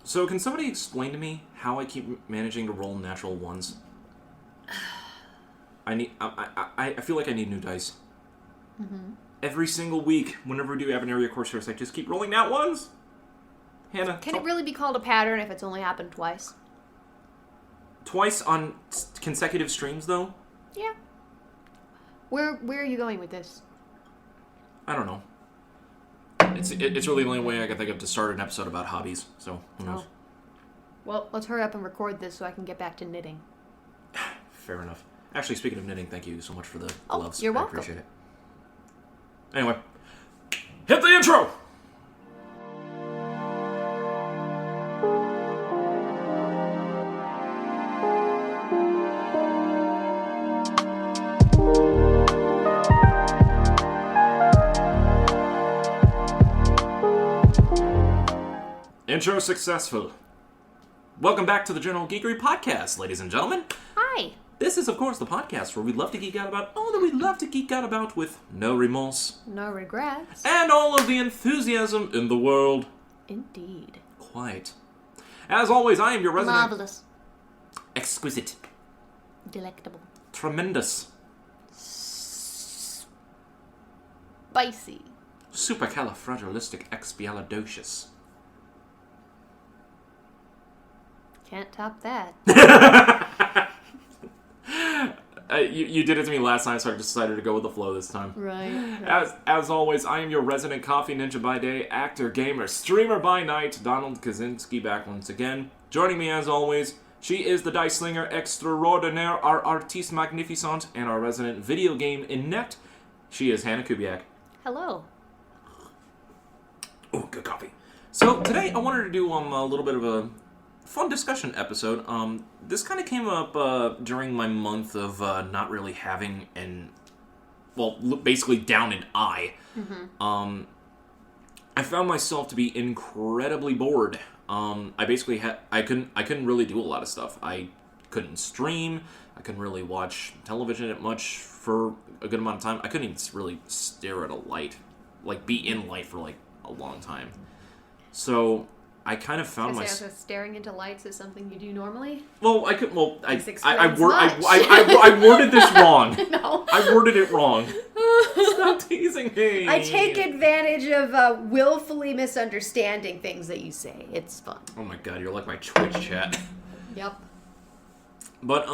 So, can somebody explain to me how I keep managing to roll natural ones? I feel like I need new dice. Mm-hmm. Every single week, whenever we do Avenaria Corsairs, I just keep rolling nat ones. Hannah, Can it really be called a pattern if it's only happened twice? Twice on consecutive streams, though? Yeah. Where are you going with this? I don't know. It's really the only way I can think of to start an episode about hobbies, so who knows. Oh. Well, let's hurry up and record this so I can get back to knitting. Fair enough. Actually, speaking of knitting, thank you so much for the gloves. You're welcome. I appreciate it. Anyway, hit the intro! Intro successful. Welcome back to the General Geekery podcast, ladies and gentlemen. Hi. This is, of course, the podcast where we love to geek out about all that we love to geek out about with no remorse. No regrets. And all of the enthusiasm in the world. Indeed. Quite. As always, I am your resident... Marvelous. Exquisite. Delectable. Tremendous. Spicy. Supercalifragilisticexpialidocious. Can't top that. You did it to me last time, so I decided to go with the flow this time. Right. As always, I am your resident coffee ninja by day, actor, gamer, streamer by night, Donald Kaczynski back once again. Joining me as always, she is the dice slinger extraordinaire, our artiste magnificent, and our resident video game inept. She is Hannah Kubiak. Hello. Oh, good coffee. So today I wanted to do a little bit of a fun discussion episode. This kind of came up during my month of not really having basically down an eye. Mm-hmm. I found myself to be incredibly bored. I basically I couldn't really do a lot of stuff. I couldn't stream. I couldn't really watch television much for a good amount of time. I couldn't even really stare at a light, like be in light for like a long time. So I kind of found myself staring into lights is something you do normally. Well, I worded this wrong. No, I worded it wrong. Stop teasing me. I take advantage of willfully misunderstanding things that you say. It's fun. Oh my god, you're like my Twitch chat. Yep. But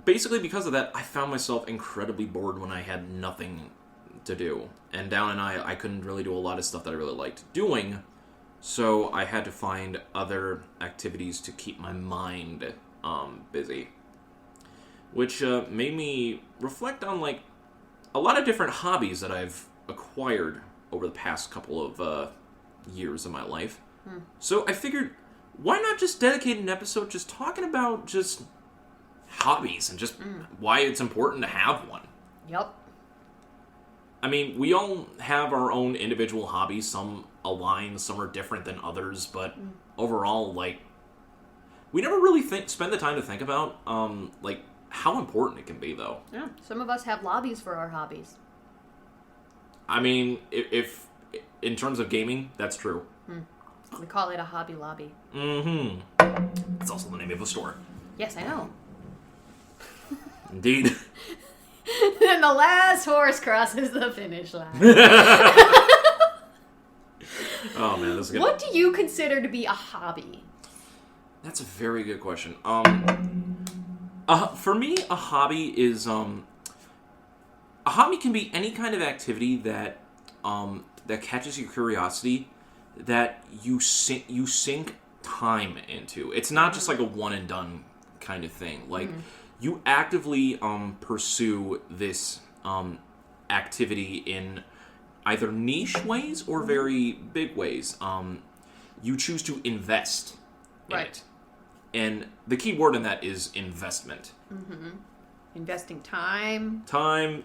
basically because of that, I found myself incredibly bored when I had nothing to do. And Down and I couldn't really do a lot of stuff that I really liked doing, so I had to find other activities to keep my mind busy. Which made me reflect on like a lot of different hobbies that I've acquired over the past couple of years of my life. So I figured, why not just dedicate an episode just talking about just hobbies and just why it's important to have one. Yep. I mean, we all have our own individual hobbies. Some align, some are different than others, but overall, like, we never really spend the time to think about, like, how important it can be, though. Yeah, some of us have lobbies for our hobbies. I mean, if in terms of gaming, that's true. We call it a hobby lobby. Mm-hmm. It's also the name of a store. Yes, I know. Indeed. Then the last horse crosses the finish line. Oh man, this is good. What do you consider to be a hobby? That's a very good question. For me, a hobby is a hobby can be any kind of activity that that catches your curiosity, that you sink time into. It's not just like a one and done kind of thing. Like you actively pursue this activity in either niche ways or very big ways. You choose to invest in it. And the key word in that is investment. Mm-hmm. Investing time. Time,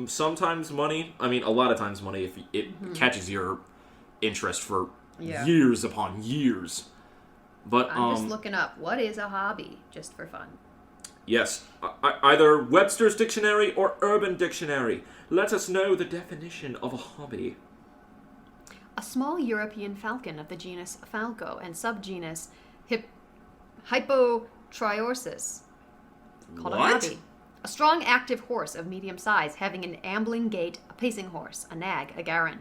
sometimes money. I mean, a lot of times money if it catches your interest for years upon years. But I'm just looking up, what is a hobby, just for fun? Yes, either Webster's Dictionary or Urban Dictionary. Let us know the definition of a hobby. A small European falcon of the genus Falco and subgenus Hypotriorsis. Called What? a hobby. A strong, active horse of medium size, having an ambling gait, a pacing horse, a nag, a garron.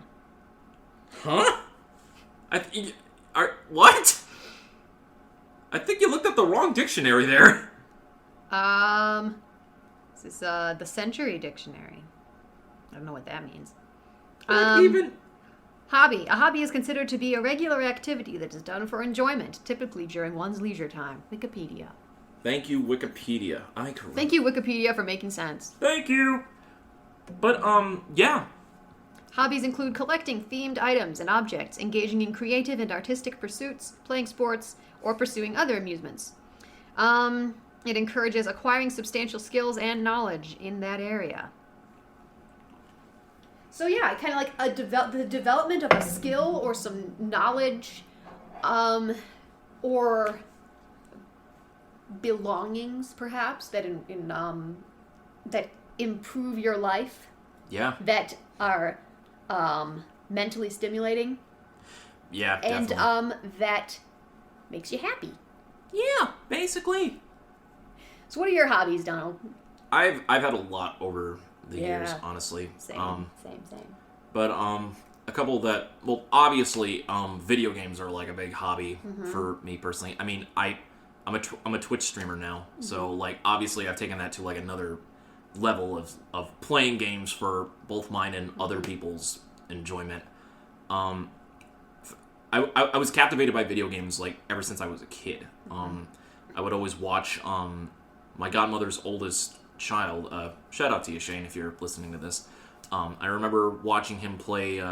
Huh? What? I think you looked up the wrong dictionary there. This is the Century Dictionary. I don't know what that means. Even... Hobby. A hobby is considered to be a regular activity that is done for enjoyment, typically during one's leisure time. Wikipedia. Thank you, Wikipedia. Thank you, Wikipedia, for making sense. Thank you. But, yeah. Hobbies include collecting themed items and objects, engaging in creative and artistic pursuits, playing sports, or pursuing other amusements. It encourages acquiring substantial skills and knowledge in that area. So yeah, kind of like the development of a skill or some knowledge, or belongings, perhaps, that that improve your life. Yeah. That are mentally stimulating. Yeah, and definitely. that makes you happy. Yeah, basically. So what are your hobbies, Donald? I've had a lot over the years, honestly. Same. But a couple that, well, obviously, video games are like a big hobby for me personally. I mean, I'm a Twitch streamer now, so like obviously I've taken that to like another level of playing games for both mine and other people's enjoyment. I was captivated by video games like ever since I was a kid. I would always watch my godmother's oldest child. Shout out to you, Shane, if you're listening to this. I remember watching him play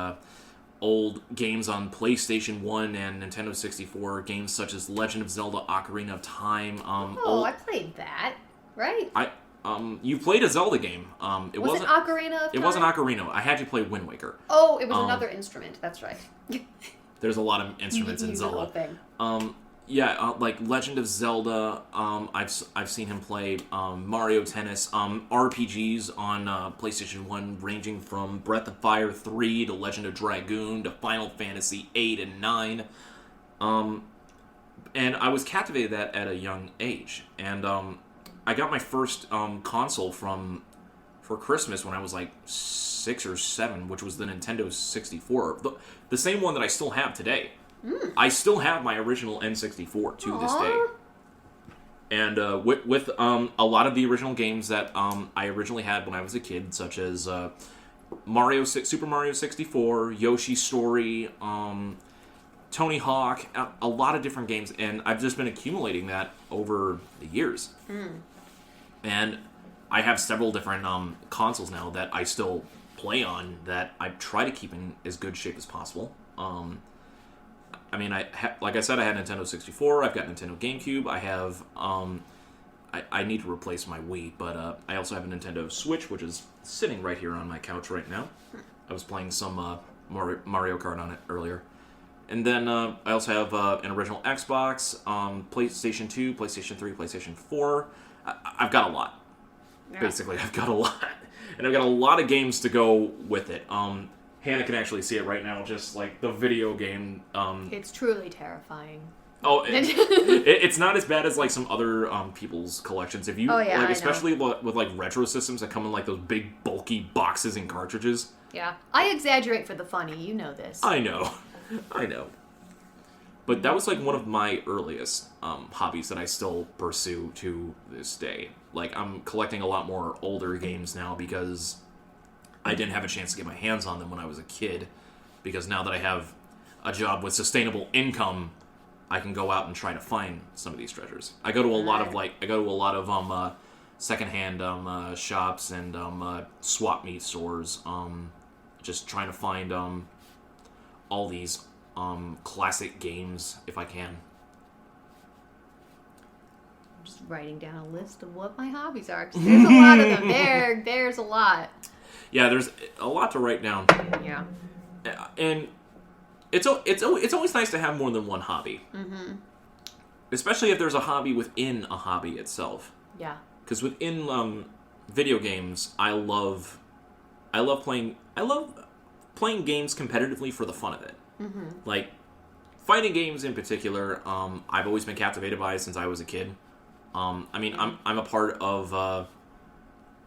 old games on PlayStation 1 and Nintendo 64, games such as Legend of Zelda: Ocarina of Time. I played that, right? You played a Zelda game. It wasn't Ocarina of Time? It wasn't Ocarina. I had you play Wind Waker. Oh, it was another instrument. That's right. There's a lot of instruments in Zelda. Like Legend of Zelda. I've seen him play Mario Tennis, RPGs on PlayStation 1, ranging from Breath of Fire 3 to Legend of Dragoon to Final Fantasy 8 and 9. And I was captivated that at a young age. And I got my first console for Christmas when I was like 6 or 7, which was the Nintendo 64. The same one that I still have today. I still have my original N64 to this day. And with a lot of the original games that I originally had when I was a kid, such as Super Mario 64, Yoshi's Story, Tony Hawk, a lot of different games, and I've just been accumulating that over the years. And I have several different consoles now that I still play on that I try to keep in as good shape as possible. I mean, like I said, I had Nintendo 64. I've got Nintendo GameCube. I have, I need to replace my Wii, but I also have a Nintendo Switch, which is sitting right here on my couch right now. I was playing some Mario Kart on it earlier. And then I also have an original Xbox, PlayStation 2, PlayStation 3, PlayStation 4. I've got a lot. Yeah. Basically, I've got a lot. And I've got a lot of games to go with it. Hannah can actually see it right now, just like the video game. It's truly terrifying. Oh, it's not as bad as like some other people's collections. If you especially with like retro systems that come in like those big bulky boxes and cartridges. Yeah, I exaggerate for the funny. You know this. I know. But that was like one of my earliest hobbies that I still pursue to this day. Like I'm collecting a lot more older games now because I didn't have a chance to get my hands on them when I was a kid, because now that I have a job with sustainable income, I can go out and try to find some of these treasures. I go to a lot of secondhand shops and swap meet stores, just trying to find all these classic games if I can. I'm just writing down a list of what my hobbies are, 'cause there's a lot of them. There's a lot. Yeah, there's a lot to write down. Yeah. And it's always nice to have more than one hobby. Mm-hmm. Especially if there's a hobby within a hobby itself. Yeah. Because within video games, I love playing games competitively for the fun of it. Like, fighting games in particular, I've always been captivated by since I was a kid. I mean, I'm a part of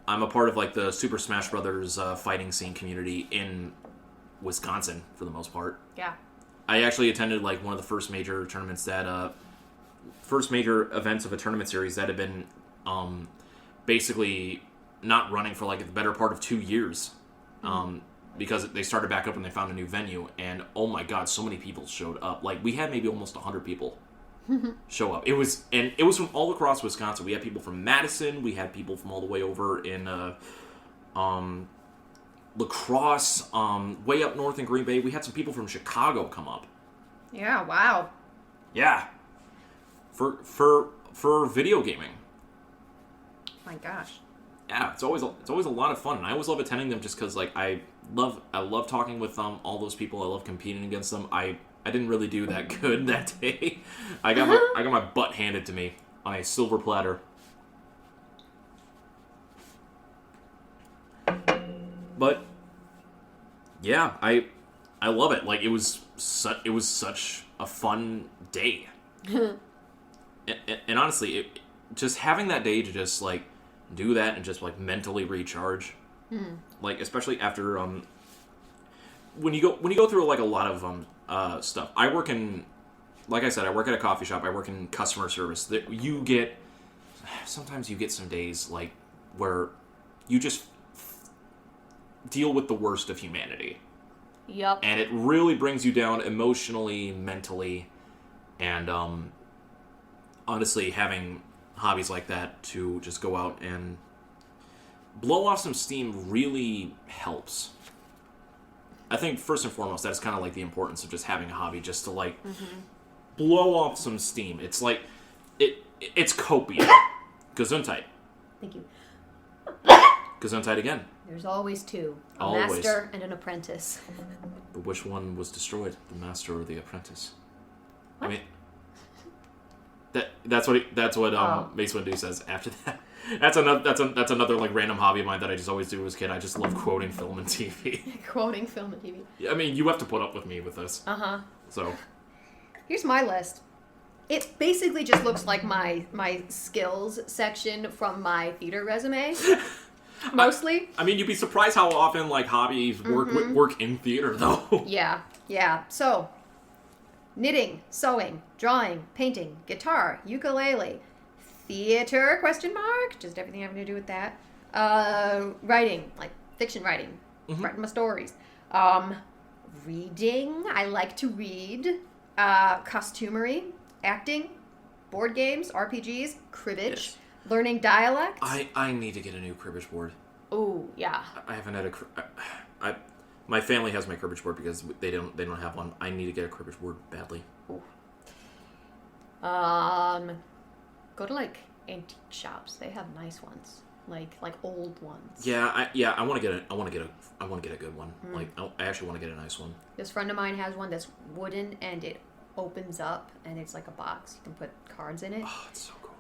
like the Super Smash Brothers fighting scene community in Wisconsin for the most part. Yeah. I actually attended like one of the first major tournaments first major events of a tournament series that had been basically not running for like the better part of 2 years. Because they started back up and they found a new venue, and oh my god, so many people showed up. Like, we had maybe almost 100 people show up. It was from all across Wisconsin. We had people from Madison, we had people from all the way over in La Crosse, way up north in Green Bay. We had some people from Chicago come up. Yeah, wow. Yeah. For video gaming. My gosh. Yeah, it's always a lot of fun, and I always love attending them just because like I love talking with all those people. I love competing against them. I didn't really do that good that day. I got my butt handed to me on a silver platter. But yeah, I love it. Like, it was such a fun day. and honestly, just having that day to just like do that and just like mentally recharge, like especially after when you go through like a lot of stuff. I work in, like I said, I work at a coffee shop. I work in customer service. That sometimes you get some days like where you just deal with the worst of humanity. Yep. And it really brings you down emotionally, mentally, and honestly, having hobbies like that to just go out and blow off some steam really helps. I think first and foremost, that's kind of like the importance of just having a hobby, just to like blow off some steam. It's like it's copium. Gesundheit. Thank you. Gesundheit again. There's always two. A Always. master and an apprentice. But which one was destroyed, the master or the apprentice? What? I mean, that's what Mace Windu says after that. That's another like random hobby of mine that I just always do as a kid. I just love quoting film and TV. Quoting film and TV. I mean, you have to put up with me with this. So, here's my list. It basically just looks like my skills section from my theater resume. Mostly. I mean, you'd be surprised how often like hobbies work in theater, though. Yeah. So, knitting, sewing, drawing, painting, guitar, ukulele, theater, just everything having to do with that. Writing, like fiction writing, writing my stories. Reading, I like to read. Costumery, acting, board games, RPGs, cribbage. Yes. Learning dialect. I need to get a new cribbage board. Oh, yeah. I haven't had my family has my cribbage board because they don't have one. I need to get a cribbage board badly. Ooh. Go to like antique shops. They have nice ones, like old ones. Yeah, I want to get a good one. Like I actually want to get a nice one. This friend of mine has one that's wooden and it opens up and it's like a box. You can put cards in it. Oh, it's so cool.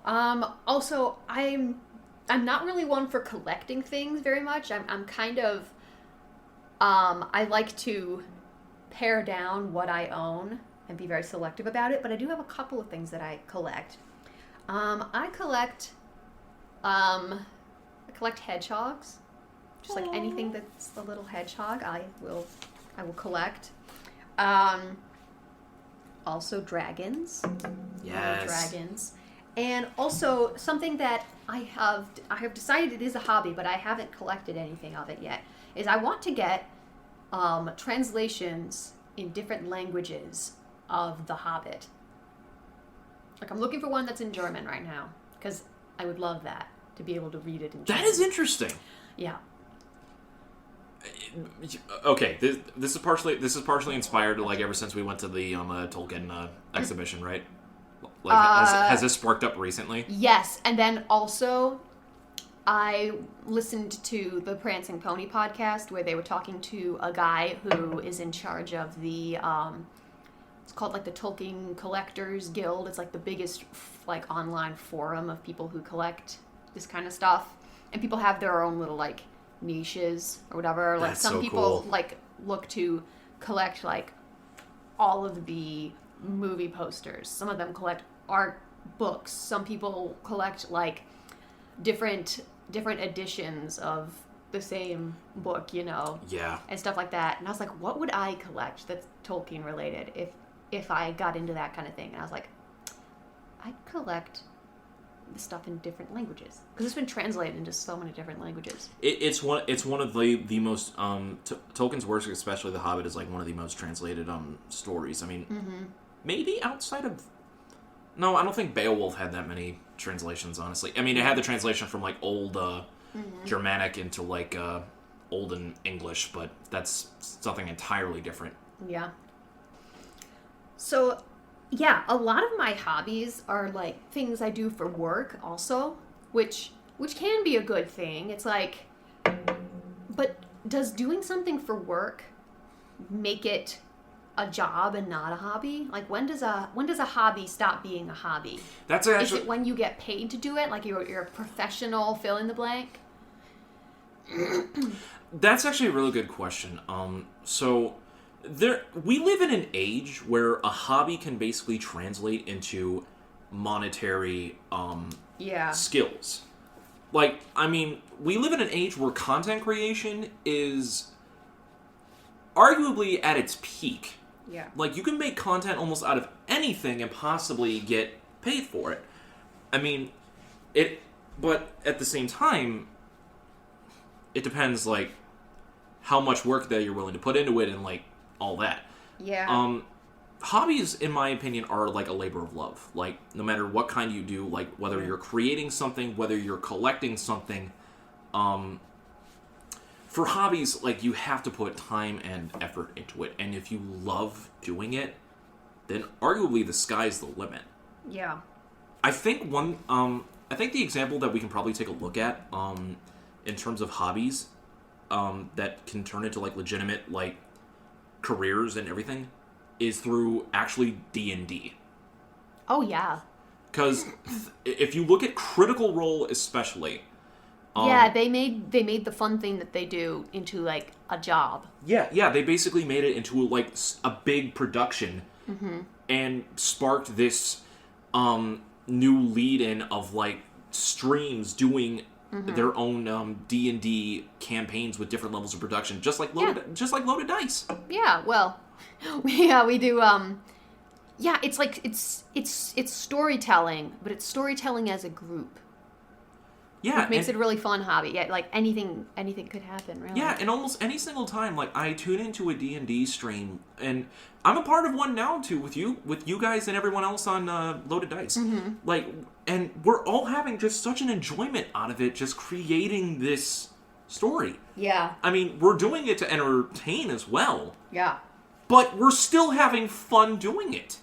Also, I'm not really one for collecting things very much. I'm kind of, I like to pare down what I own and be very selective about it, but I do have a couple of things that I collect. I collect hedgehogs. Just like anything that's a little hedgehog, I will collect. Also dragons. Yes. Dragons. And also something that I have decided it is a hobby, but I haven't collected anything of it yet, is I want to get translations in different languages of The Hobbit. Like, I'm looking for one that's in German right now, because I would love that, to be able to read it in German. That is interesting. Yeah. Okay, this is partially inspired, like, ever since we went to the Tolkien exhibition, right? Like, has this sparked up recently? Yes, and then also, I listened to the Prancing Pony podcast where they were talking to a guy who is in charge of the, it's called like the Tolkien Collectors Guild. It's like the biggest like online forum of people who collect this kind of stuff. And people have their own little like niches or whatever. Like That's some so people cool. like look to collect like all of the movie posters. Some of them collect art books. Some people collect like different editions of the same book, you know. Yeah. And stuff like that. And I was like, what would I collect that's Tolkien related if I got into that kind of thing? And I was like, I'd collect the stuff in different languages because it's been translated into so many different languages. It's one of the most Tolkien's works, especially The Hobbit, is like one of the most translated stories. I mean, maybe outside of no, I don't think Beowulf had that many translations. Honestly, I mean, it had the translation from like old Germanic into like olden English, but that's something entirely different. Yeah. So. Yeah, a lot of my hobbies are like things I do for work also, which can be a good thing. It's like, but does doing something for work make it a job and not a hobby? Like when does a hobby stop being a hobby? That's actually... Is it when you get paid to do it? Like you're a professional fill in the blank? That's actually a really good question. We live in an age where a hobby can basically translate into monetary skills. Like, I mean, we live in an age where content creation is arguably at its peak. Yeah. Like, you can make content almost out of anything and possibly get paid for it. I mean, but at the same time, it depends, like, how much work that you're willing to put into it and, like, all that. Yeah. Hobbies, in my opinion, are like a labor of love. Like, no matter what kind you do, like, whether you're creating something, whether you're collecting something, for hobbies, like, you have to put time and effort into it. And if you love doing it, then arguably the sky's the limit. Yeah. I think the example that we can probably take a look at, in terms of hobbies, that can turn into, like, legitimate, like, careers and everything is through actually D&D. Oh yeah. Because if you look at Critical Role especially, they made the fun thing that they do into like a job. Yeah, they basically made it into like a big production and sparked this new lead-in of like streams doing their own D&D campaigns with different levels of production, just like Loaded Dice. Yeah, well, we do. It's like it's storytelling, but it's storytelling as a group. Yeah, which makes it a really fun hobby. Yeah, like anything could happen, really. Yeah, and almost any single time, like I tune into a D&D stream, and I'm a part of one now too with you guys and everyone else on Loaded Dice. Like, and we're all having just such an enjoyment out of it, just creating this story. Yeah. I mean, we're doing it to entertain as well. Yeah. But we're still having fun doing it.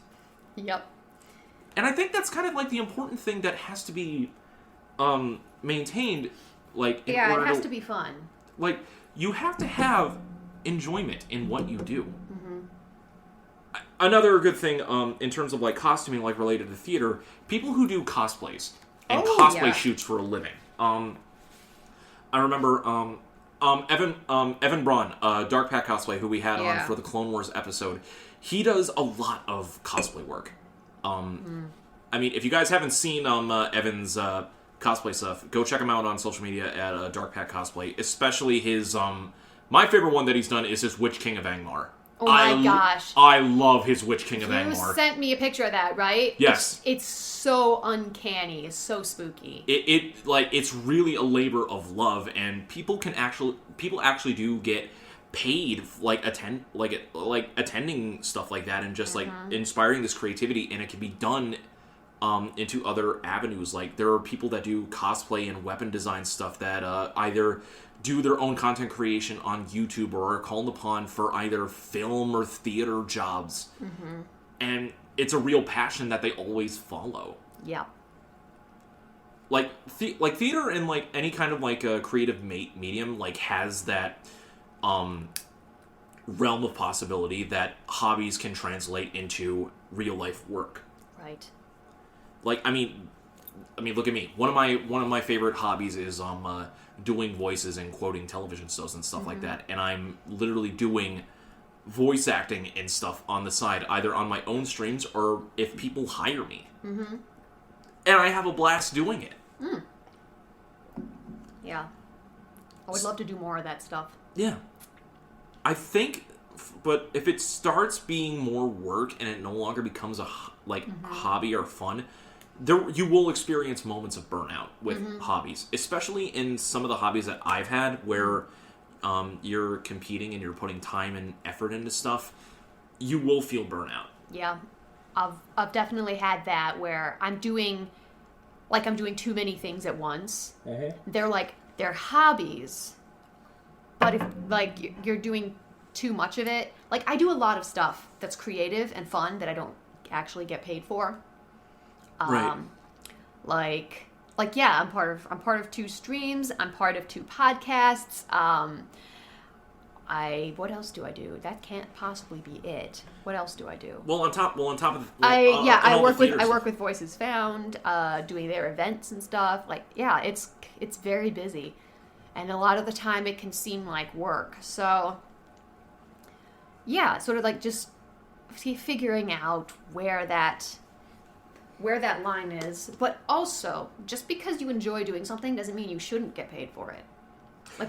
Yep. And I think that's kind of like the important thing that has to be maintained, like, in order it has to be fun. Like, you have to have enjoyment in what you do. Another good thing, in terms of, like, costuming, like, related to theater, people who do cosplays and cosplay shoots for a living. I remember, Evan Braun, Dark Pack Cosplay, who we had on for the Clone Wars episode, he does a lot of cosplay work. I mean, if you guys haven't seen Evan's cosplay stuff, go check him out on social media at Dark Pack Cosplay. Especially his, my favorite one that he's done is his Witch King of Angmar. Oh my gosh. I love his Witch King of Angmar. You sent me a picture of that, right? Yes. It's so uncanny. It's so spooky. It's really a labor of love, and people actually do get paid, like, attending stuff like that, and just like inspiring this creativity, and it can be done into other avenues. Like, there are people that do cosplay and weapon design stuff that either do their own content creation on YouTube or are called upon for either film or theater jobs. And it's a real passion that they always follow. Yeah. Like theater and like any kind of like a creative medium like has that realm of possibility that hobbies can translate into real life work. Right. Like, I mean, look at me. One of my favorite hobbies is doing voices and quoting television shows and stuff like that. And I'm literally doing voice acting and stuff on the side, either on my own streams or if people hire me. Mm-hmm. And I have a blast doing it. Mm. Yeah. I would love to do more of that stuff. Yeah. I think, but if it starts being more work and it no longer becomes a hobby or fun, you will experience moments of burnout with hobbies, especially in some of the hobbies that I've had where you're competing and you're putting time and effort into stuff. You will feel burnout. Yeah. I've definitely had that where I'm doing too many things at once. Mm-hmm. They're hobbies, but if you're doing too much of it, I do a lot of stuff that's creative and fun that I don't actually get paid for. Right. Yeah, I'm part of 2 streams. I'm part of 2 podcasts. What else do I do? That can't possibly be it. What else do I do? Well, on top of I work with Voices Found, doing their events and stuff. It's very busy, and a lot of the time it can seem like work. So, yeah, sort of just figuring out where that line is. But also, just because you enjoy doing something doesn't mean you shouldn't get paid for it.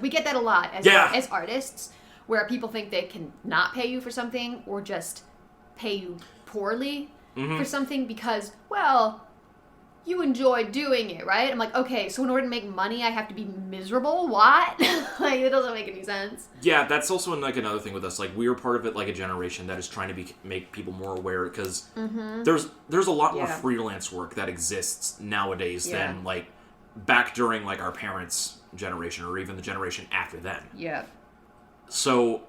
We get that a lot as artists, where people think they can not pay you for something or just pay you poorly for something because, well, you enjoy doing it, right? I'm like, okay, so in order to make money, I have to be miserable? What? It doesn't make any sense. Yeah, that's also another thing with us. We are part of it, a generation that is trying to make people more aware, because there's a lot more freelance work that exists nowadays than back during our parents' generation or even the generation after them. Yeah. So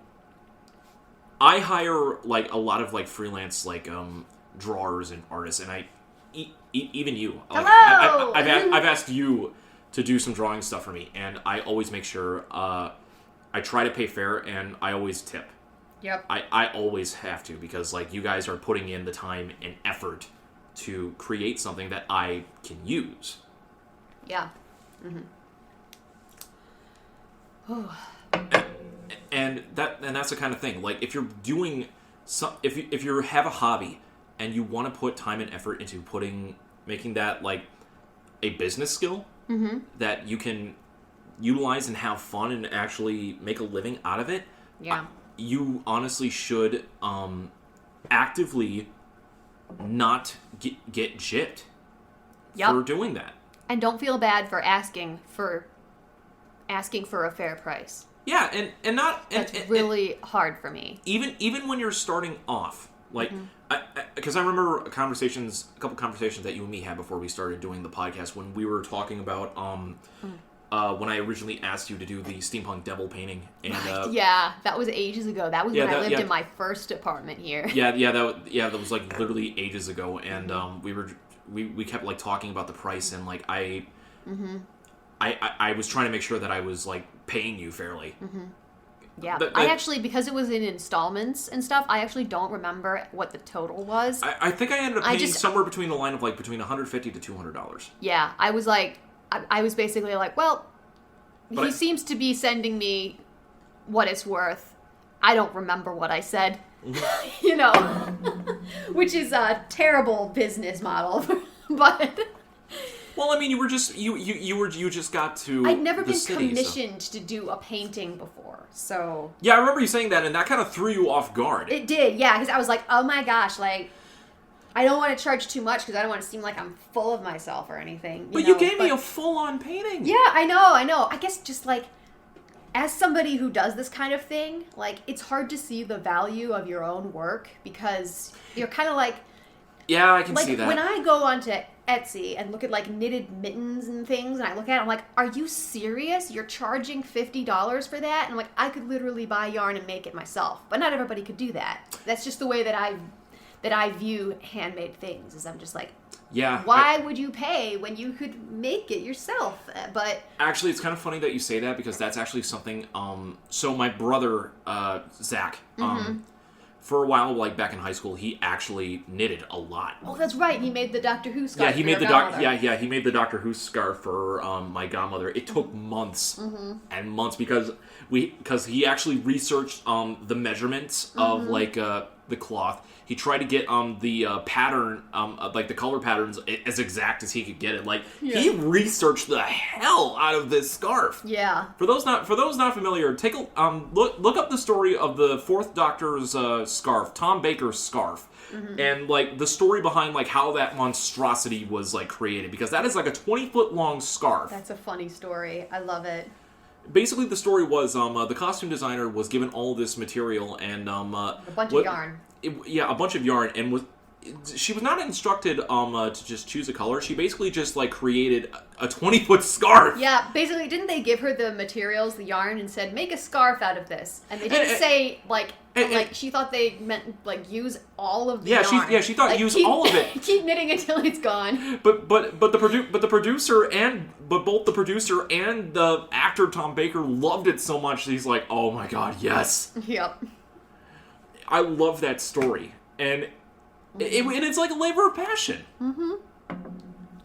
I hire a lot of freelance drawers and artists, and even you. Hello! I've asked you to do some drawing stuff for me, and I always make sure I try to pay fair, and I always tip. Yep. I always have to, because you guys are putting in the time and effort to create something that I can use. Yeah. Mm-hmm. And that's the kind of thing. If you're doing if you have a hobby and you want to put time and effort into making that a business skill that you can utilize and have fun and actually make a living out of it, you honestly should actively not get gypped for doing that. And don't feel bad for asking for a fair price. Yeah, and not... That's really hard for me. Even when you're starting off, because I remember a couple conversations that you and me had before we started doing the podcast, when we were talking about when I originally asked you to do the steampunk devil painting. And yeah, that was ages ago. That was when I lived in my first apartment here. That was literally ages ago, and we kept talking about the price, and I was trying to make sure that I was paying you fairly. Mm-hmm. Yeah, I actually, because it was in installments and stuff, I actually don't remember what the total was. I think I ended up paying somewhere between the line of between $150 to $200. Yeah, I was I was basically well, he seems to be sending me what it's worth. I don't remember what I said, which is a terrible business model, but. Well, I mean, you just got to. I'd never been commissioned to do a painting before, so. Yeah, I remember you saying that, and that kind of threw you off guard. It did, yeah, because I was like, oh my gosh, I don't want to charge too much because I don't want to seem like I'm full of myself or anything. You gave me a full-on painting. Yeah, I know. I guess just as somebody who does this kind of thing, it's hard to see the value of your own work because you're kind of Yeah, I can see that. When I go onto Etsy and look at knitted mittens and things, and I look at it, I'm like, are you serious? You're charging $50 for that? And I'm like, I could literally buy yarn and make it myself. But not everybody could do that. That's just the way that I view handmade things, is I'm just why would you pay when you could make it yourself? But actually, it's kind of funny that you say that, because that's actually something, so my brother, Zach, for a while, like back in high school, he actually knitted a lot. Oh, that's right. He made the Doctor Who scarf. Yeah, he made the he made the Doctor Who scarf for my godmother. It took months and months because he actually researched the measurements of like the cloth. He tried to get the pattern, like the color patterns, as exact as he could get it. Like he researched the hell out of this scarf. Yeah. For those not familiar, take a look up the story of the Fourth Doctor's scarf, Tom Baker's scarf, and like the story behind like how that monstrosity was like created, because that is like a 20-foot long scarf. That's a funny story. I love it. Basically, the story was the costume designer was given all this material and a bunch of yarn. A bunch of yarn, and she was not instructed to just choose a color. She basically just like created a 20-foot scarf. Yeah, basically, didn't they give her the materials, the yarn, and said make a scarf out of this? And they didn't say like she thought they meant like use all of the yarn. She thought like, use all of it. Keep knitting until it's gone. But both the producer and the actor Tom Baker loved it so much that he's like, oh my god, yes. Yep. I love that story, and it's like a labor of passion. Mm-hmm.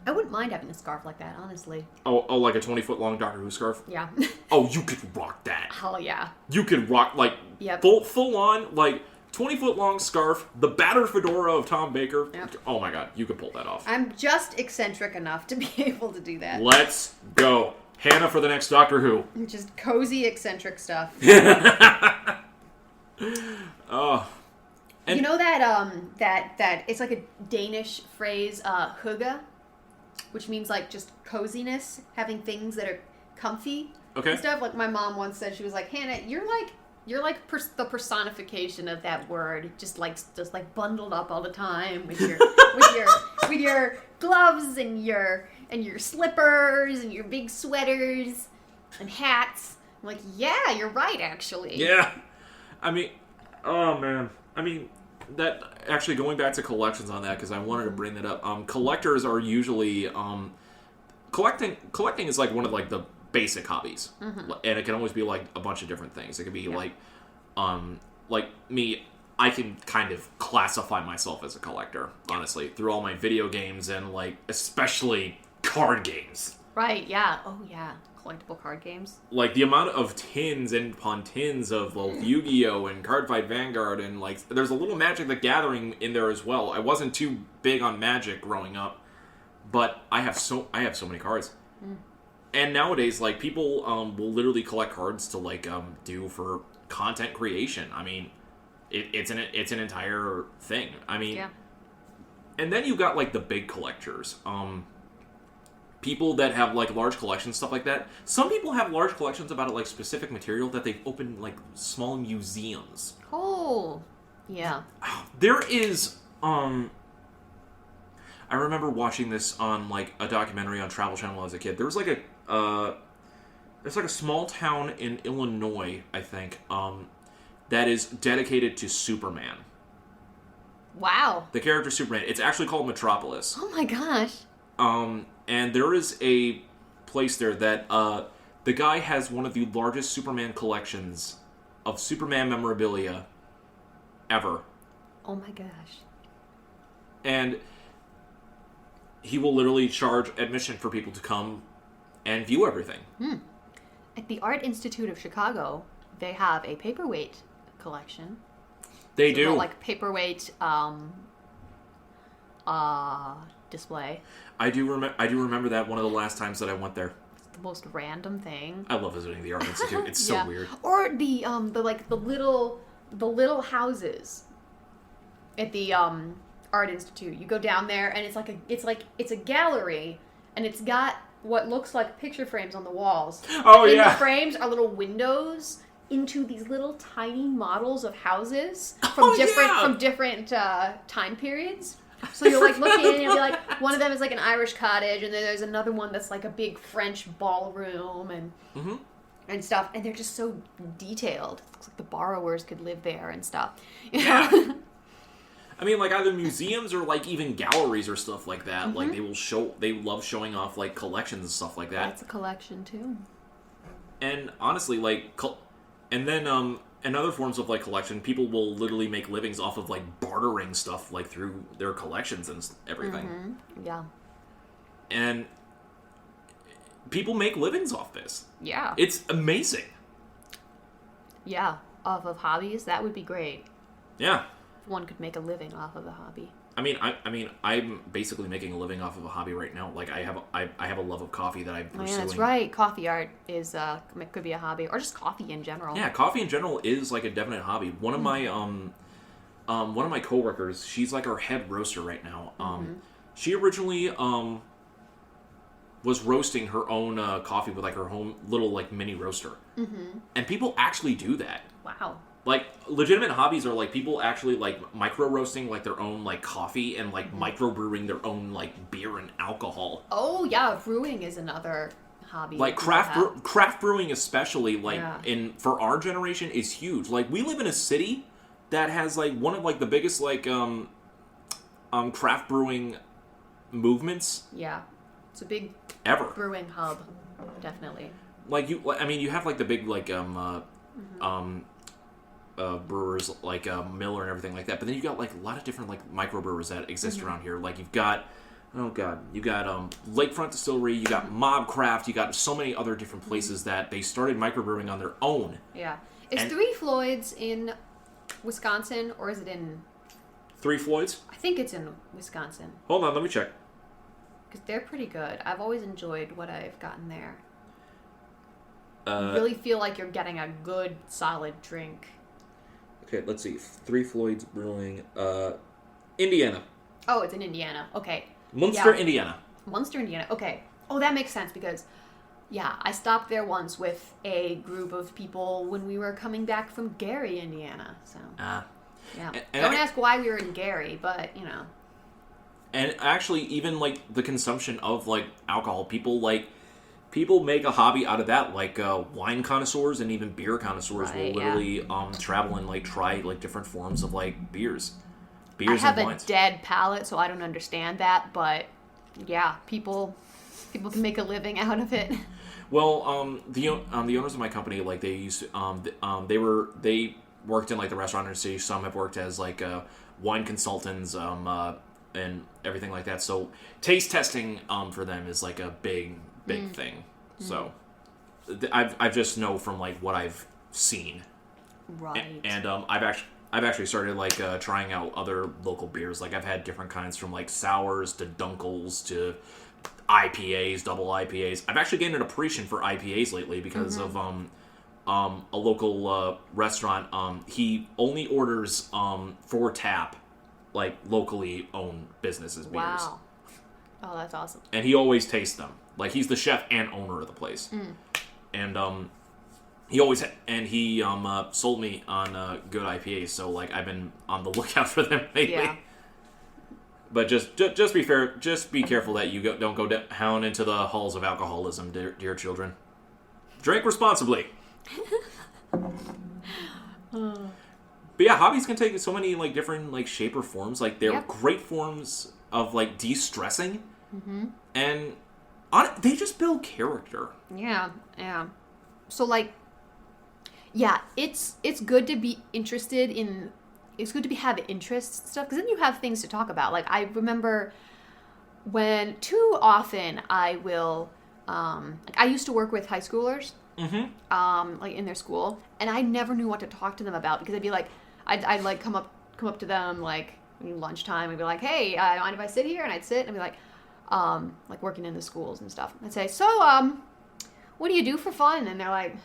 I wouldn't mind having a scarf like that, honestly. Oh, like a 20-foot long Doctor Who scarf? Yeah. Oh, you could rock that. Hell yeah. You could rock, like, full on, like, 20-foot long scarf, the battered fedora of Tom Baker. Yep. Oh my god, you could pull that off. I'm just eccentric enough to be able to do that. Let's go. Hannah for the next Doctor Who. Just cozy eccentric stuff. Oh. You know that it's like a Danish phrase, hygge, which means like just coziness, having things that are comfy and stuff. Like my mom once said, she was like, Hannah, you're like the personification of that word, just like bundled up all the time with your with your gloves and your slippers and your big sweaters and hats. I'm like, yeah, you're right, actually. Yeah, I mean, oh man, I mean. That actually going back to collections on that, because I wanted to bring that up. Collectors are usually collecting is like one of like the basic hobbies, and it can always be like a bunch of different things. It could be like me. I can kind of classify myself as a collector, honestly, through all my video games and like especially card games. Right? Yeah. Oh yeah. Collectible card games. Like, the amount of tins and upon tins of both Yu-Gi-Oh! And Cardfight Vanguard, and, like, there's a little Magic the Gathering in there as well. I wasn't too big on Magic growing up, but I have so many cards. And nowadays, like, people will literally collect cards to, like, do for content creation. I mean, it's an entire thing. I mean, and then you've got, like, the big collectors. People that have, like, large collections, stuff like that. Some people have large collections about, like, specific material that they've opened, like, small museums. Oh, yeah. There is, I remember watching this on, like, a documentary on Travel Channel as a kid. There was, like, there's, like, a small town in Illinois, I think, that is dedicated to Superman. Wow. The character Superman. It's actually called Metropolis. Oh, my gosh. And there is a place there that the guy has one of the largest Superman collections of Superman memorabilia ever. Oh my gosh. And he will literally charge admission for people to come and view everything. At the Art Institute of Chicago, they have a paperweight collection. They do. Like paperweight display. I do remember that one of the last times that I went there. It's the most random thing. I love visiting the Art Institute. It's so weird. Or the little houses at the Art Institute. You go down there and it's a gallery, and it's got what looks like picture frames on the walls. Oh, and yeah. The frames are little windows into these little tiny models of houses from different time periods. So you're like looking and you'll be like, one of them is like an Irish cottage, and then there's another one that's like a big French ballroom and stuff, and they're just so detailed. It looks like the borrowers could live there and stuff. You know? Yeah. I mean, like, either museums or, like, even galleries or stuff like that. Like, they love showing off, like, collections and stuff like that. That's a collection, too. And honestly, like, and and other forms of like collection, people will literally make livings off of like bartering stuff like through their collections and everything. Mm-hmm. Yeah. And people make livings off this. Yeah. It's amazing. Yeah. Off of hobbies, that would be great. Yeah. If one could make a living off of a hobby. I mean, I'm basically making a living off of a hobby right now. Like, I have a love of coffee that I'm pursuing. Yeah, that's right. Coffee art is could be a hobby, or just coffee in general. Yeah, coffee in general is like a definite hobby. One of my coworkers, she's like our head roaster right now. She originally was roasting her own coffee with like her home little like mini roaster, and people actually do that. Wow. Like, legitimate hobbies are, like, people actually, like, micro-roasting, like, their own, like, coffee and, like, micro-brewing their own, like, beer and alcohol. Oh, yeah, brewing is another hobby. Like, craft brewing especially, like, for our generation is huge. Like, we live in a city that has, like, one of, like, the biggest, like, craft brewing movements. Yeah. It's a big brewing hub, definitely. Like, you have, like, the big, like, brewers like Miller and everything like that, but then you got like a lot of different like microbrewers that exist around here. Like you've got Lakefront Distillery, you got Mobcraft, you got so many other different places that they started microbrewing on their own. Yeah, is Three Floyds in Wisconsin or is it in Three Floyds? I think it's in Wisconsin. Hold on, let me check. Because they're pretty good. I've always enjoyed what I've gotten there. You really feel like you're getting a good solid drink. Okay, let's see. Three Floyds Brewing, Indiana. Oh, it's in Indiana. Okay. Munster, Indiana. Munster, Indiana. Okay. Oh, that makes sense because, I stopped there once with a group of people when we were coming back from Gary, Indiana. So. Yeah. And don't ask why we were in Gary, but, And actually, even, like, the consumption of, like, alcohol, people make a hobby out of that, like wine connoisseurs and even beer connoisseurs will literally travel and like try like different forms of like beers and wines. I have a dead palate, so I don't understand that, but people can make a living out of it. Well, the owners of my company, like they used to, they worked in like the restaurant industry. Some have worked as like wine consultants and everything like that. So taste testing for them is like a big thing. So I just know from like what I've seen. Right. And I've actually started like trying out other local beers. Like I've had different kinds from like sours to dunkels to IPAs, double IPAs. I've actually gained an appreciation for IPAs lately because of a local restaurant. He only orders for tap like locally owned businesses beers. Wow. Oh, that's awesome. And he always tastes them. Like, he's the chef and owner of the place. And he sold me on good IPAs, so, like, I've been on the lookout for them lately. Yeah. But just be fair, just be careful that you don't go down into the halls of alcoholism, dear children. Drink responsibly. But yeah, hobbies can take so many, like, different, like, shape or forms. Like, they're great forms of, like, de-stressing. And they just build character. Yeah. So, like, it's good to be interested in... It's good to have interests and stuff, because then you have things to talk about. Like, I remember when too often I will... I used to work with high schoolers, like, in their school, and I never knew what to talk to them about, because I'd be like... I'd like, come up to them, like, lunchtime, and be like, hey, mind if I sit here? And I'd sit, and be like... like working in the schools and stuff. I'd say, so, what do you do for fun? And they're like,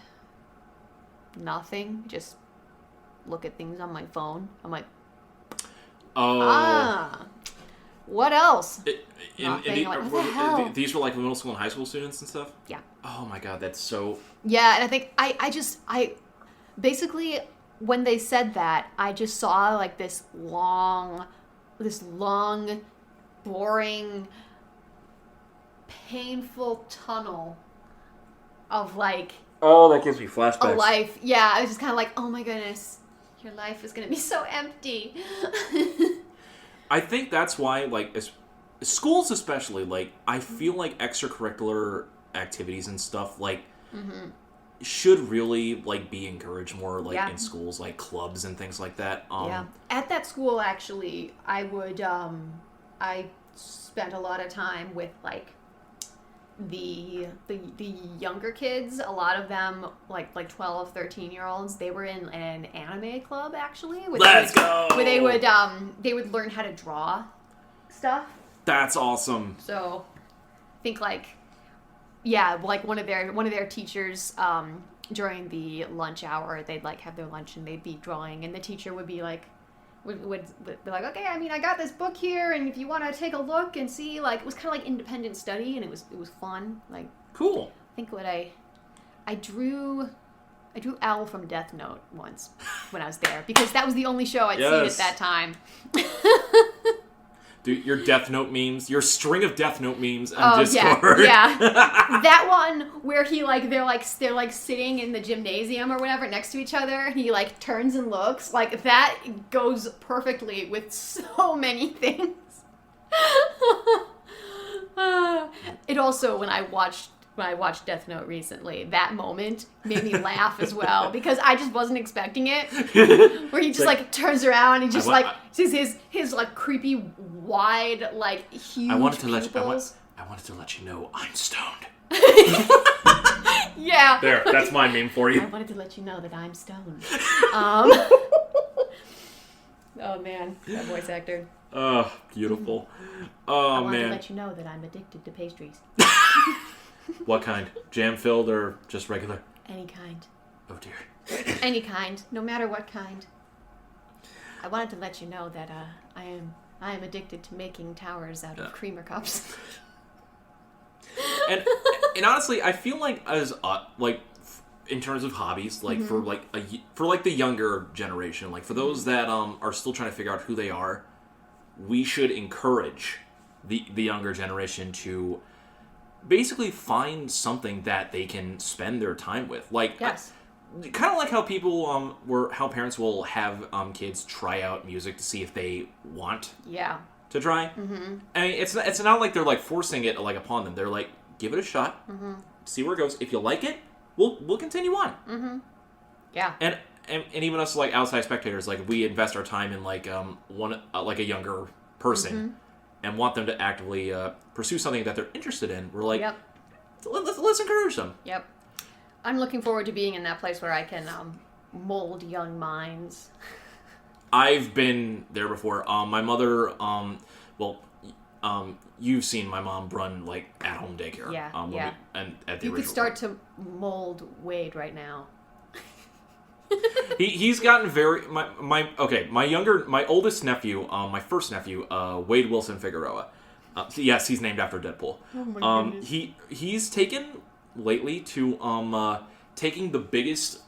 nothing. Just look at things on my phone. I'm like, what else? Nothing. Like, what the hell? These were like middle school and high school students and stuff? Yeah. Oh my god, that's so... Yeah, and I think, I basically, when they said that, I just saw like this long, boring... painful tunnel of like that gives me flashbacks. A life. Yeah, I was just kind of like, oh my goodness, your life is gonna be so empty. I think that's why, like, schools especially, like, I feel like extracurricular activities and stuff, like, should really like be encouraged more like Yeah. in schools, like clubs and things like that. Yeah. At that school, actually, I would, I spent a lot of time with, like, the younger kids. A lot of them, like 12, 13-year-olds, they were in an anime club, actually. Let's go! Where they would learn how to draw stuff. That's awesome. So, I think, like, yeah, like one of their teachers, during the lunch hour, they'd like have their lunch and they'd be drawing, and the teacher would be like, would be like, okay, I mean, I got this book here, and if you want to take a look and see, like, it was kind of like independent study, and it was fun. Like, Cool. I think what I drew Owl from Death Note once when I was there, because that was the only show I'd seen at that time. Dude, your Death Note memes, your string of Death Note memes on Discord. Yeah. That one where he they're sitting in the gymnasium or whatever next to each other, and he like turns and looks, like that goes perfectly with so many things. It also, when I watched Death Note recently, that moment made me laugh as well, because I just wasn't expecting it. Where he just like turns around and just sees his like creepy, wide, like huge pupils. I wanted to let you know I'm stoned. Yeah. There, that's my meme for you. I wanted to let you know that I'm stoned. Oh man, that voice actor. Oh, beautiful. I Oh wanted man. to let you know that I'm addicted to pastries. What kind? Jam filled or just regular? Any kind. Oh dear. Any kind, no matter what kind. I wanted to let you know that I am addicted to making towers out of creamer cups. And honestly, I feel like as like in terms of hobbies, like for like the younger generation, like for those that are still trying to figure out who they are, we should encourage the younger generation to basically find something that they can spend their time with. Like, yes. Kind of like how people how parents will have kids try out music to see if they want to try. Mm-hmm. I mean, it's not like they're like forcing it like upon them. They're like, give it a shot, see where it goes. If you like it, we'll continue on. Mm-hmm. Yeah. And even us like outside spectators, like we invest our time in like like a younger person and want them to actively pursue something that they're interested in. We're like, let's encourage them. Yep. I'm looking forward to being in that place where I can mold young minds. I've been there before. My mother, you've seen my mom run like at-home daycare. Yeah, and at the you could start to mold Wade right now. He's gotten very my oldest nephew, my first nephew, Wade Wilson Figueroa. Yes, he's named after Deadpool. Oh my goodness. He's taken lately to taking the biggest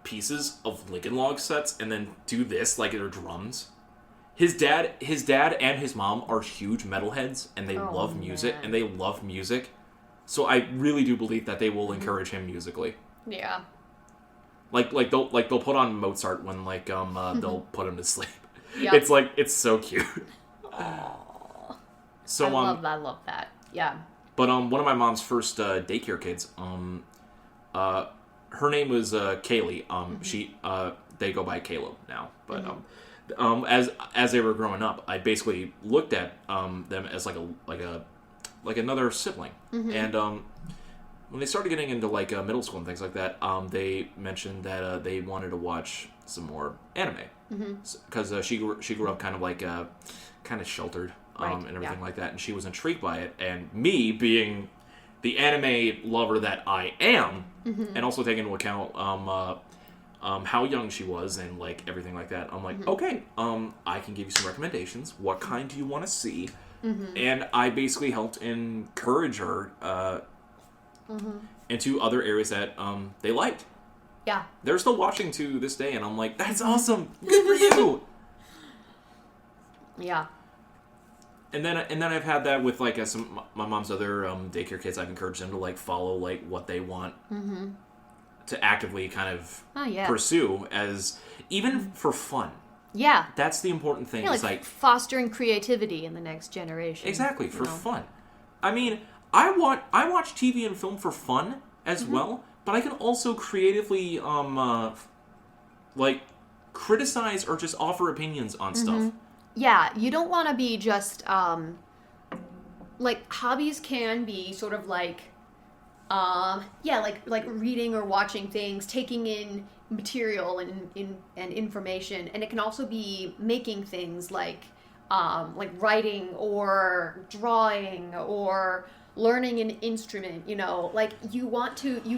pieces of Lincoln Log sets and then do this like they're drums. His dad and his mom are huge metalheads, and they love music. So I really do believe that they will encourage him musically. Yeah. Like they'll put on Mozart when they'll put him to sleep. Yep. It's so cute. So I love that. Yeah. But one of my mom's first daycare kids, her name was Kaylee. She they go by Caleb now. But as they were growing up, I basically looked at them as like another sibling. And when they started getting into like middle school and things like that, they mentioned that they wanted to watch some more anime because she grew up kind of like kind of sheltered and everything like that, and she was intrigued by it. And me being the anime lover that I am, and also taking into account how young she was and like everything like that, I'm like, okay, I can give you some recommendations. What kind do you want to see? And I basically helped encourage her into other areas that they liked. Yeah. They're still watching to this day, and I'm like, that's awesome. Good for you. Yeah. And then I've had that with like some my mom's other daycare kids. I've encouraged them to like follow like what they want to actively kind of pursue as even for fun. Yeah. That's the important thing. Yeah, it's like fostering creativity in the next generation. Exactly, for fun. I mean, I watch TV and film for fun as well, but I can also creatively, like, criticize or just offer opinions on stuff. Yeah, you don't want to be just, like, hobbies can be sort of like, like reading or watching things, taking in material and information, and it can also be making things like writing or drawing or learning an instrument. Like you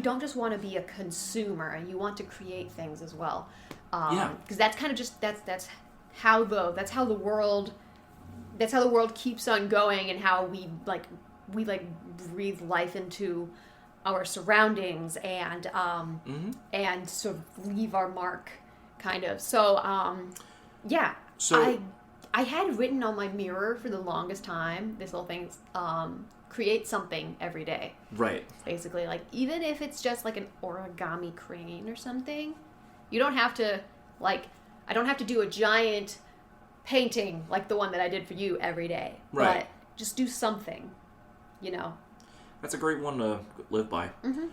don't just want to be a consumer, you want to create things as well. Because that's kind of just that's how the world keeps on going, and how we breathe life into our surroundings and sort of leave our mark, kind of. So I had written on my mirror for the longest time this whole thing, create something every day. Right. Basically, like, even if it's just like an origami crane or something, you don't have to, like, I don't have to do a giant painting like the one that I did for you every day. Right. But just do something, That's a great one to live by. Mm-hmm.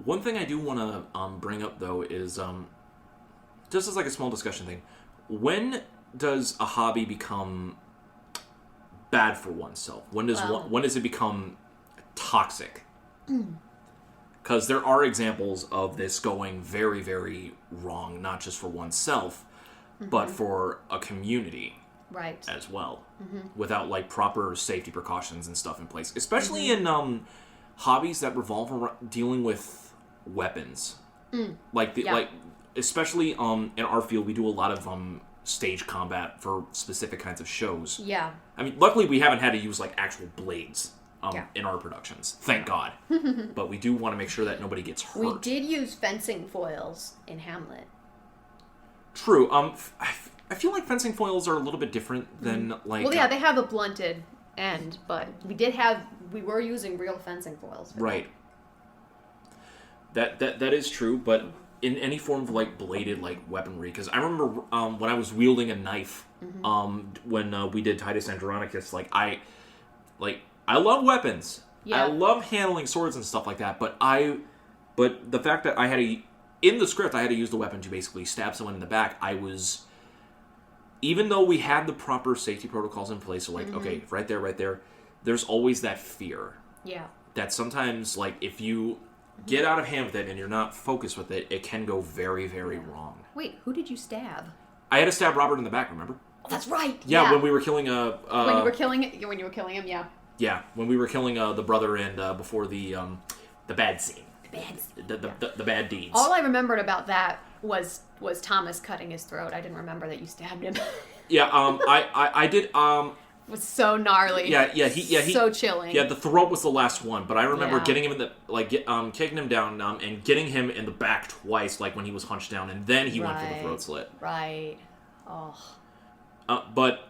One thing I do want to bring up, though, is just as like a small discussion thing. When does a hobby become bad for oneself? When does it become toxic? Because there are examples of this going very, very wrong, not just for oneself, but for a community, right, as well, without like proper safety precautions and stuff in place, especially in hobbies that revolve around dealing with weapons, like especially in our field, we do a lot of stage combat for specific kinds of shows. Yeah. I mean, luckily we haven't had to use like actual blades in our productions, thank God. But we do want to make sure that nobody gets hurt. We did use fencing foils in Hamlet. True. I feel like fencing foils are a little bit different than like. Well, yeah, they have a blunted end, but we were using real fencing foils. Right. That is true, but in any form of like bladed like weaponry, because I remember when I was wielding a knife, when we did Titus Andronicus, I love weapons. Yeah. I love handling swords and stuff like that, but the fact that in the script I had to use the weapon to basically stab someone in the back, even though we had the proper safety protocols in place, so okay, right there, there's always that fear. Yeah. That sometimes, like, if you get out of hand with it and you're not focused with it, it can go very, very wrong. Wait, who did you stab? I had to stab Robert in the back, remember? Oh, that's right. Yeah, when we were killing when you were killing him, yeah. Yeah, when we were killing the brother and before the bad scene. The bad deeds. All I remembered about that was Thomas cutting his throat. I didn't remember that you stabbed him. Yeah, I did. It was so gnarly. He so chilling. Yeah, the throat was the last one, but I remember getting him in the kicking him down and getting him in the back twice, like when he was hunched down, and then he went for the throat slit. Right. Oh. But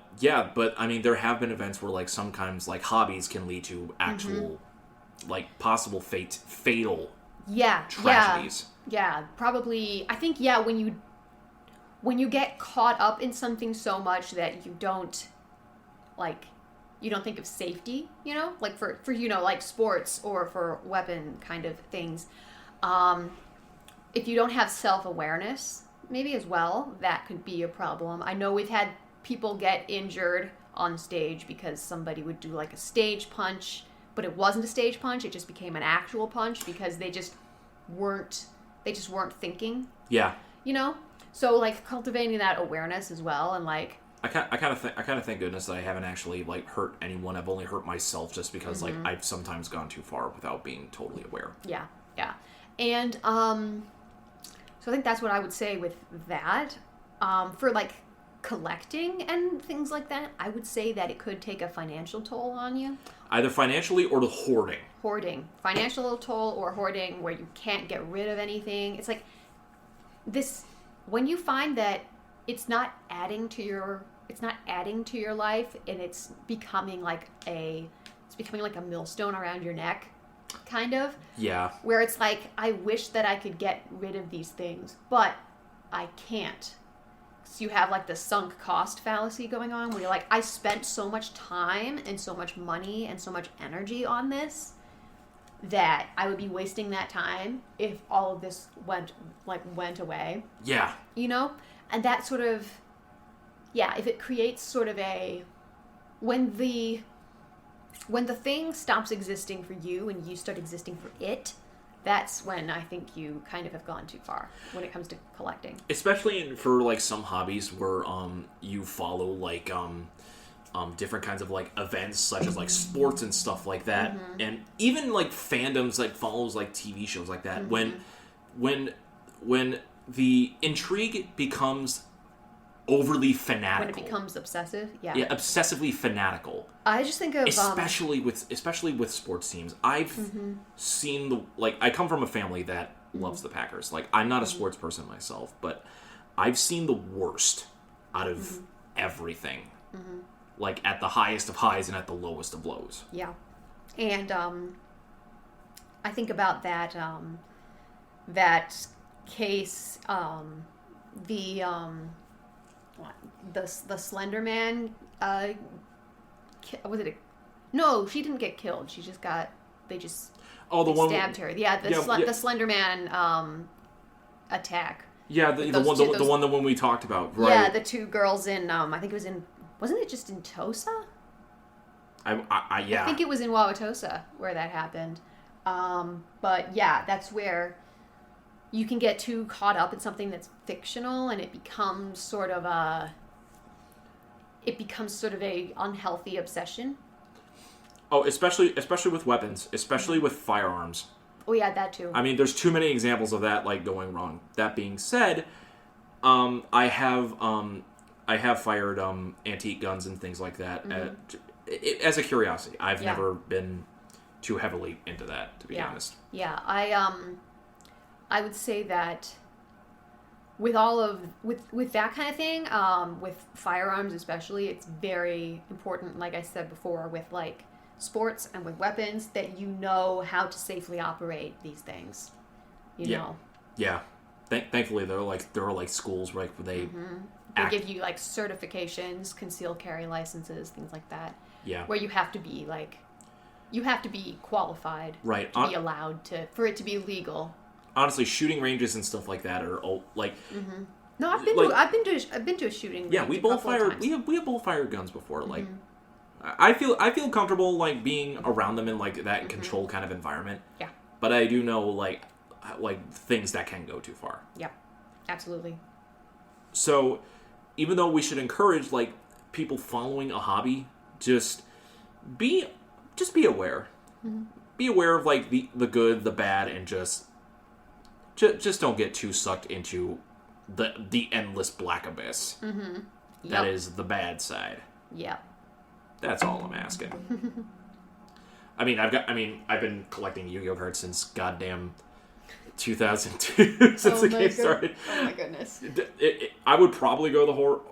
I mean, there have been events where like sometimes like hobbies can lead to actual like possible fatal tragedies. Yeah, probably. I think when you get caught up in something so much that you don't think of safety, like for like sports or for weapon kind of things. If you don't have self-awareness, maybe as well, that could be a problem. I know we've had people get injured on stage because somebody would do like a stage punch, but it wasn't a stage punch, it just became an actual punch because they just weren't thinking. Yeah. So like cultivating that awareness as well, and like I kind of thank goodness that I haven't actually like hurt anyone. I've only hurt myself just because like I've sometimes gone too far without being totally aware. Yeah. And so I think that's what I would say with that. For like collecting and things like that, I would say that it could take a financial toll on you. Either financially or the hoarding. Hoarding. Financial toll or hoarding where you can't get rid of anything. It's like this, when you find that it's not adding to your life and it's becoming like a millstone around your neck, kind of. Yeah. Where it's like, I wish that I could get rid of these things, but I can't. So you have like the sunk cost fallacy going on where you're like, I spent so much time and so much money and so much energy on this that I would be wasting that time if all of this went away. Yeah. You know? And that sort of, if it creates sort of when the thing stops existing for you and you start existing for it, that's when I think you kind of have gone too far when it comes to collecting. Especially for like some hobbies where you follow like different kinds of like events such as like sports and stuff like that, and even like fandoms like follows like TV shows like that. When the intrigue becomes overly fanatical, when it becomes obsessive, yeah, obsessively fanatical. I just think of especially with sports teams. I've seen I come from a family that loves the Packers. Like, I'm not a sports person myself, but I've seen the worst out of everything. Like, at the highest of highs and at the lowest of lows. Yeah. And I think about that case, the Slender Man, was it no, she didn't get killed. She just got, they stabbed her. Yeah, the Slender Man Attack. Yeah, the one we talked about. Right. Yeah, the two girls in, I think it was in, wasn't it just in Tosa? I think it was in Wauwatosa where that happened. But yeah, that's where you can get too caught up in something that's fictional, and it becomes sort of a unhealthy obsession. Oh, especially with weapons, especially with firearms. Oh yeah, that too. I mean, there's too many examples of that like going wrong. That being said, I have fired antique guns and things like that as a curiosity. I've never been too heavily into that, to be honest. Yeah, I would say that with that kind of thing, with firearms especially, it's very important, like I said before, with like sports and with weapons, that you know how to safely operate these things. You know. Yeah. Thankfully, there are schools where they give you like certifications, concealed carry licenses, things like that. Yeah. Where you have to be qualified, right, to be allowed for it to be legal. Honestly, shooting ranges and stuff like that are like. No, I've been to a shooting range. Yeah, we both fired. We have both fired guns before. Like, I feel comfortable like being around them in like that controlled kind of environment. Yeah. But I do know like things that can go too far. Yeah, absolutely. So, even though we should encourage like people following a hobby, just be aware. Be aware of like the good, the bad, and just don't get too sucked into the endless black abyss. That is the bad side. Yeah. That's all I'm asking. I've been collecting Yu-Gi-Oh cards since goddamn 2002 since the game started. Oh my goodness. I would probably go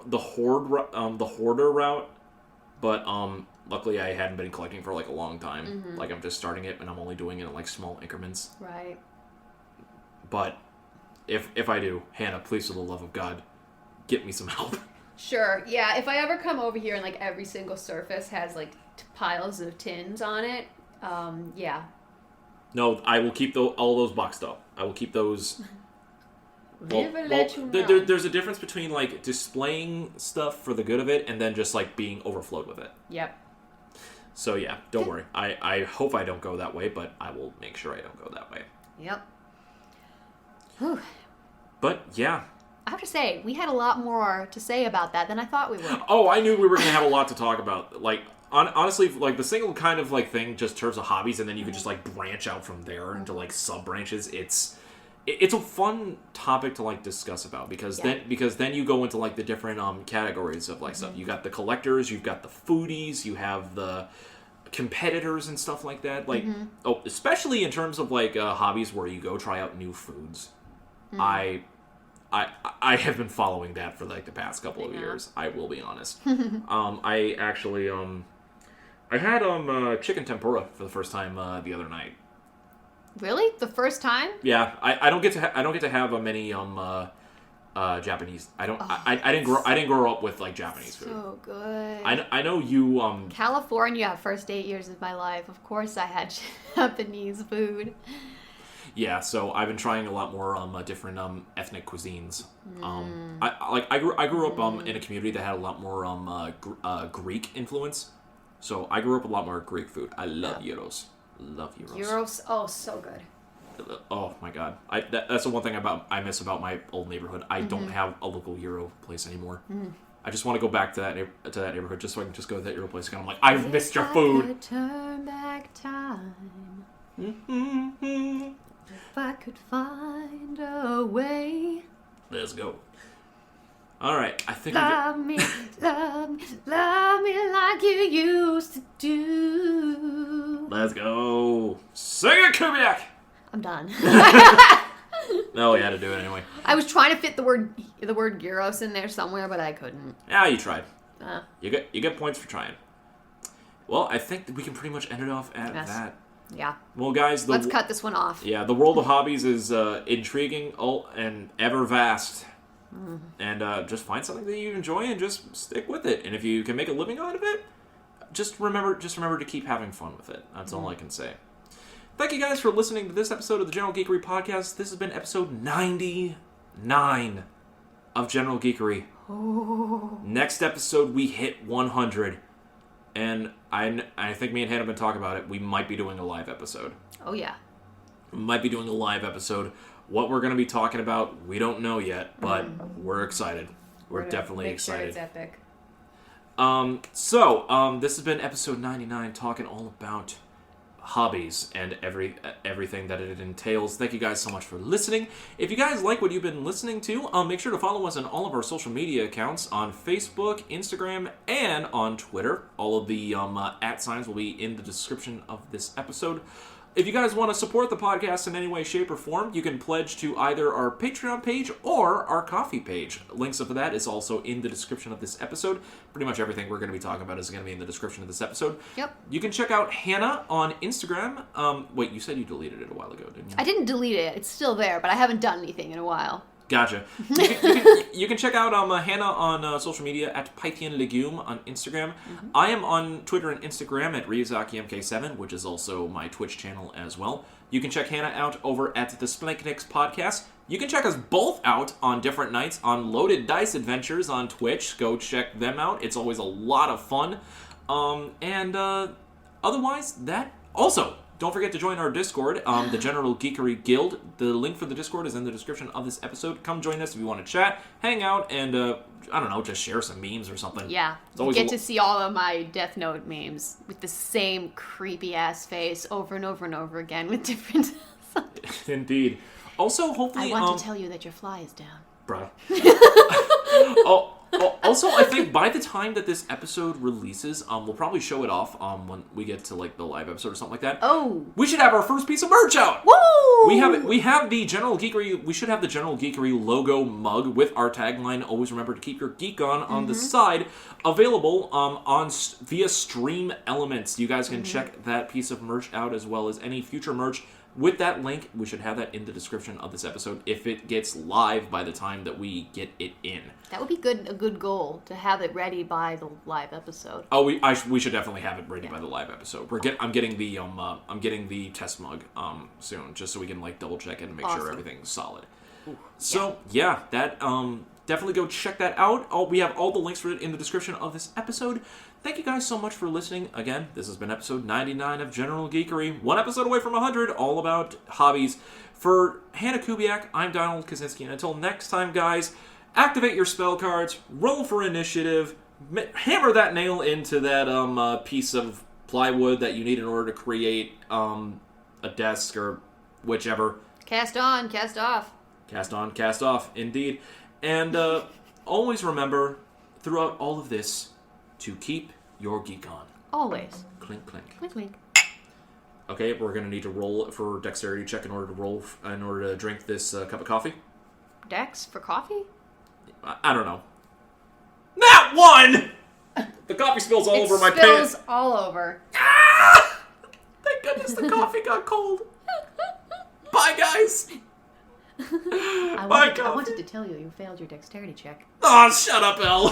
the hoarder route, but luckily I hadn't been collecting for like a long time. Like, I'm just starting it and I'm only doing it in like small increments. Right. But if I do, Hannah, please, for the love of God, get me some help. Sure. Yeah. If I ever come over here and like every single surface has like piles of tins on it, yeah. No, I will keep all those boxed up. I will keep those. There's a difference between like displaying stuff for the good of it and then just like being overflowed with it. Yep. So yeah, don't worry. I hope I don't go that way, but I will make sure I don't go that way. Yep. Whew. But yeah. I have to say, we had a lot more to say about that than I thought we would. Oh, I knew we were going to have a lot to talk about. Like, honestly, like the single kind of like thing just terms of hobbies, and then you could just like branch out from there into like sub branches. It's a fun topic to like discuss about because then you go into like the different categories of like stuff. You got the collectors, you've got the foodies, you have the competitors and stuff like that. Like, especially in terms of like hobbies where you go try out new foods. I have been following that for like the past couple of years. I will be honest. I actually I had chicken tempura for the first time the other night. Really? The first time? Yeah, I don't get to have many Japanese. I don't. I didn't grow up with like Japanese food. So good. I know you. California, first 8 years of my life. Of course, I had Japanese food. Yeah, so I've been trying a lot more different ethnic cuisines. I grew up in a community that had a lot more Greek influence. So I grew up with a lot more Greek food. I love gyros. Love gyros. Gyros, oh, so good. Oh my god, that's the one thing I miss about my old neighborhood. I don't have a local gyro place anymore. I just want to go back to that neighborhood just so I can just go to that gyro place again. I'm like, I've missed your food. If I could turn back time, if I could find a way. Let's go. All right, I think love me like you used to do. Let's go. Sing it, Kubiak. I'm done. No, we had to do it anyway. I was trying to fit the word gyros in there somewhere, but I couldn't. Yeah, you tried. You get points for trying. Well, I think that we can pretty much end it off at that. Yeah. Well, guys, let's cut this one off. Yeah, the world of hobbies is intriguing and ever vast. And just find something that you enjoy and just stick with it. And if you can make a living out of it, just remember to keep having fun with it. That's all I can say. Thank you guys for listening to this episode of the General Geekery Podcast. This has been episode 99 of General Geekery. Oh. Next episode, we hit 100. And I think me and Hannah have been talking about it. We might be doing a live episode. Oh, yeah. We might be doing a live episode. What we're going to be talking about, we don't know yet, but we're excited. We're definitely excited. Sure it's epic. This has been episode 99, talking all about hobbies and everything that it entails. Thank you guys so much for listening. If you guys like what you've been listening to, make sure to follow us on all of our social media accounts on Facebook, Instagram, and on Twitter. All of the @ signs will be in the description of this episode. If you guys want to support the podcast in any way, shape, or form, you can pledge to either our Patreon page or our Ko-fi page. Links of that is also in the description of this episode. Pretty much everything we're going to be talking about is going to be in the description of this episode. Yep. You can check out Hannah on Instagram. Wait, you said you deleted it a while ago, didn't you? I didn't delete it. It's still there, but I haven't done anything in a while. Gotcha. You can check out Hannah on social media at Python Legume on Instagram. I am on Twitter and Instagram at RyuzakiMK7, which is also my Twitch channel as well. You can check Hannah out over at the SPLANCHNIC podcast. You can check us both out on different nights on Loaded Dice Adventures on Twitch. Go check them out. It's always a lot of fun. Otherwise, that also... Don't forget to join our Discord, the General Geekery Guild. The link for the Discord is in the description of this episode. Come join us if you want to chat, hang out, and, I don't know, just share some memes or something. Yeah, you get to see all of my Death Note memes with the same creepy-ass face over and over and over again with different... Indeed. Also, hopefully... I want to tell you that your fly is down. Bruh. Also, I think by the time that this episode releases, we'll probably show it off when we get to like the live episode or something like that. Oh, we should have our first piece of merch out. Woo! We have the General Geekery. We should have the General Geekery logo mug with our tagline. Always remember to keep your geek on the side. Available via Stream Elements. You guys can check that piece of merch out as well as any future merch. With that link, we should have that in the description of this episode if it gets live by the time that we get it in. That would be a good goal, to have it ready by the live episode. Oh, we should definitely have it ready by the live episode. I'm getting the test mug soon, just so we can like double check it and make sure everything's solid. Ooh, that definitely go check that out. We have all the links for it in the description of this episode. Thank you guys so much for listening. Again, this has been episode 99 of General Geekery. One episode away from 100, all about hobbies. For Hannah Kubiak, I'm Donald Kaczynski. And until next time, guys, activate your spell cards, roll for initiative, hammer that nail into that piece of plywood that you need in order to create a desk or whichever. Cast on, cast off. Cast on, cast off, indeed. And always remember, throughout all of this, to keep your geek on. Always. Clink, clink. Clink, clink. Okay, we're going to need to roll for dexterity check in order to drink this cup of coffee. Dex for coffee? I don't know. That one! The coffee spills all over my pants. It spills all over. Ah! Thank goodness the coffee got cold. Bye, guys. I Coffee. wanted to tell you failed your dexterity check. Oh, shut up, Elle.